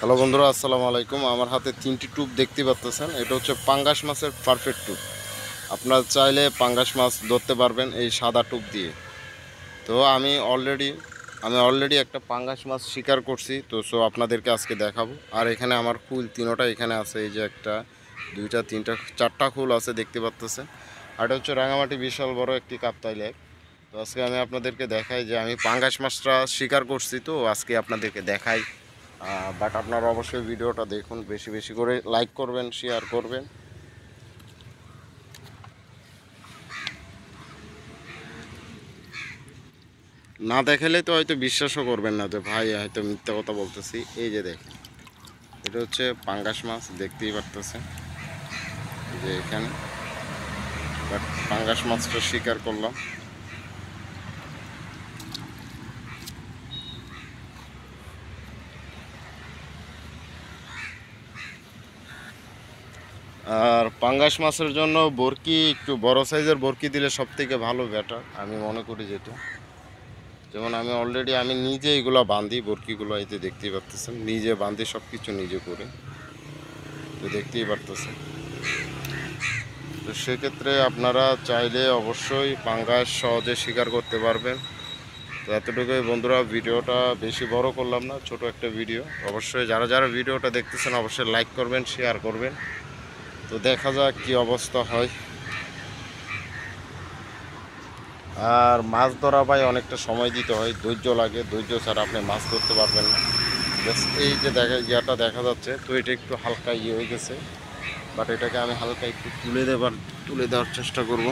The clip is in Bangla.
হ্যালো বন্ধুরা, আসসালামু আলাইকুম। আমার হাতে 3টি টোপ দেখতে পাচ্ছেন। এটা হচ্ছে পাঙ্গাস মাছের পারফেক্ট টোপ। আপনারা চাইলে পাঙ্গাস মাছ ধরতে পারবেন এই সাদা টোপ দিয়ে। তো আমি অলরেডি একটা পাঙ্গাস মাছ শিকার করছি, তো আপনাদেরকে আজকে দেখাবো। আর এখানে আমার খুল তিনোটা এখানে আছে। এই যে একটা, দুইটা, তিনটা, চারটা খুল আছে দেখতে পাচ্ছেন। আর এটা হচ্ছে রাঙামাটি বিশাল বড় একটি কাপ্তাই লেক। তো আজকে আমি আপনাদেরকে দেখাই যে আমি পাঙ্গাস মাছটা শিকার করছি, তো আজকে আপনাদেরকে দেখাই। বাট আপনারা অবশ্যই ভিডিওটা দেখুন, বেশি বেশি করে লাইক করবেন, শেয়ার করবেন। না দেখালে তো হয়তো বিশ্বাসও করবেন না যে ভাই হয়তো মিথ্যা কথা বলতেছি। এই যে দেখেন, এটা হচ্ছে পাঙ্গাস মাছ, দেখতেই পারতেছেন যে এখানে। বাট পাঙ্গাস মাছটা শিকার করলাম। আর পাঙ্গাস মাছের জন্য বরকি একটু বড় সাইজের বরকি দিলে সব থেকে ভালো, বেটার আমি মনে করি। যেটা যেমন আমি নিজে এগুলো বাঁধি, বরকিগুলো এই যে দেখতেই পারতেছেন, নিজে বাঁধি, সব কিছু নিজে করে, তো দেখতেই পারতেছেন। তো সেক্ষেত্রে আপনারা চাইলে অবশ্যই পাঙ্গাস সহজে শিকার করতে পারবেন। তো এতটুকুই বন্ধুরা, ভিডিওটা বেশি বড় করলাম না, ছোট একটা ভিডিও। অবশ্যই যারা যারা ভিডিওটা দেখতেছেন অবশ্যই লাইক করবেন, শেয়ার করবেন। তো দেখা যাক কি অবস্থা হয়। আর মাছ ধরা ভাই অনেকটা সময় দিতে হয়, ধৈর্য লাগে। ধৈর্য ছাড়া আপনি মাছ ধরতে পারবেন না। এই যে দেখা যাচ্ছে, তো এটা একটু হালকা হয়ে গেছে। বাট এটাকে আমি হালকা একটু তুলে দেওয়ার চেষ্টা করব।